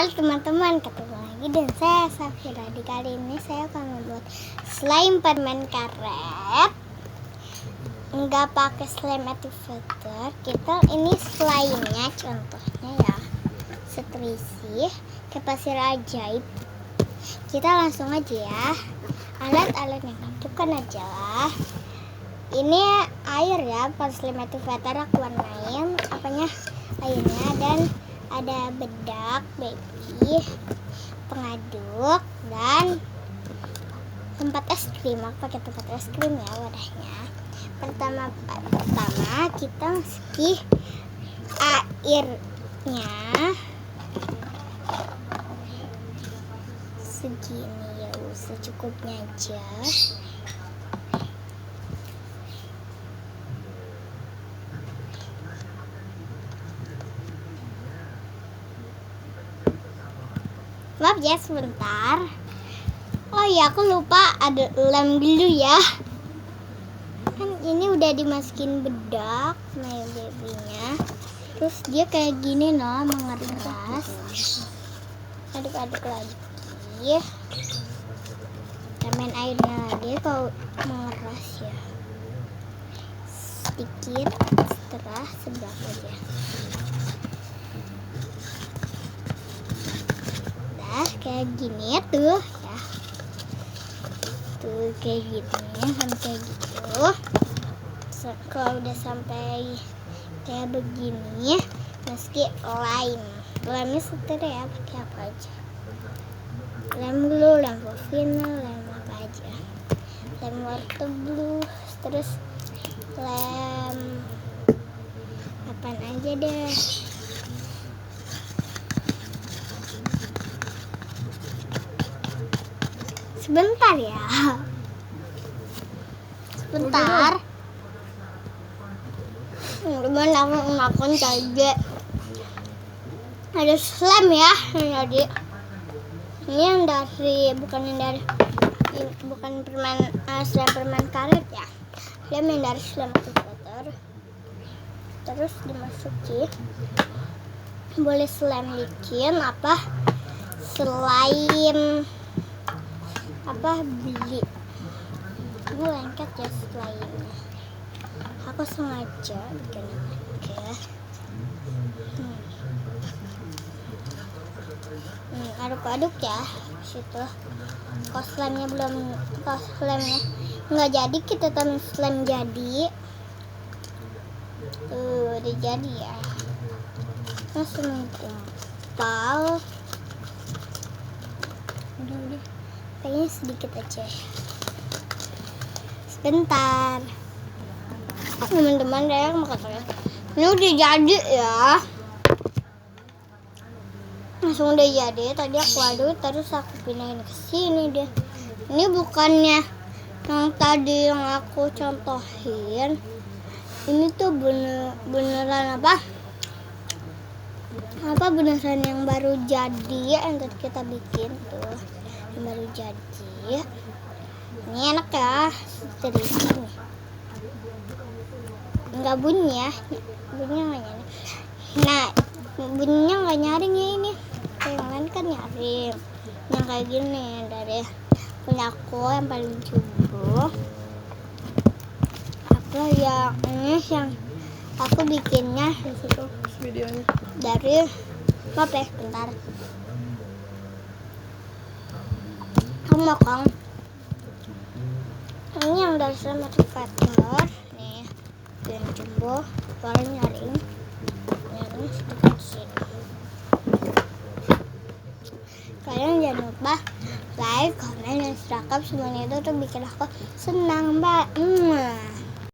Halo teman-teman, ketemu lagi dan saya Safira. Di kali ini saya akan membuat slime permen karet. Nggak pakai slime activator. Ini slime-nya contohnya ya setrisi kayak pasir ajaib. Kita langsung aja ya. Alat-alat yang butuhkan aja lah. Ini air ya, pas slime activator aku warnain airnya, dan ada bedak baby, pengaduk, dan tempat es krim. Aku pakai tempat es krim ya wadahnya. Pertama kita masukin airnya segini ya, secukupnya aja. Maaf ya sebentar. Oh ya, aku lupa ada lem dulu ya. Kan ini udah dimasukin bedak my babynya. Terus dia kayak gini loh, mengeras. Aduk-aduk lagi. Tambahin airnya lagi kalau mengeras ya. Sedikit setelah sebelah aja. Kayak gini tuh ya, tuh kayak gini sampai kayak gitu. Kalau udah sampai kayak begini, meski lime setir ya, pakai apa aja, lem blue, lem vina, lem apa aja, lem water blue, terus lem apaan aja deh. Sebentar ya. Sebentar. Teman aku makan cabe. Ada slime ya jadi. Ini yang dari bukan permen slime permen karet ya. Slime yang dari slime activator. Terus dimasukin. Boleh slime licin selain beli. Gue lengket ya slime-nya. Aku sengaja bikin oke. Aduk-aduk ya situ. Kalau slime-nya nggak jadi, kita tambah slime jadi. Tuh udah jadi ya. Langsung gumpal. Udah. Kayaknya sedikit aja. Sebentar. Teman-teman saya mau katanya. Ini udah jadi ya. Langsung udah jadi. Tadi aku aduk terus aku pindahin ke sini deh. Ini bukannya yang tadi yang aku contohin. Ini tuh beneran beneran yang baru jadi yang tadi kita bikin tuh. Yang baru jadi. Ini enak ya, setrisi nih. Enggak bunyi ya, bunyinya nggak nyaring. Nah, bunyinya nggak nyaring ya ini. Kayak yang lain kan nyaring. Yang kayak gini dari punya aku yang paling cukup. Ini yang aku bikinnya di situ videonya dari bentar. Kamu mau kong? Ini yang dari slime activator nih, yang jumbo, paling nyaring sedikit sini. Kalian jangan lupa like, komen, dan subscribe. Semuanya itu tuh bikin aku senang, Mbak.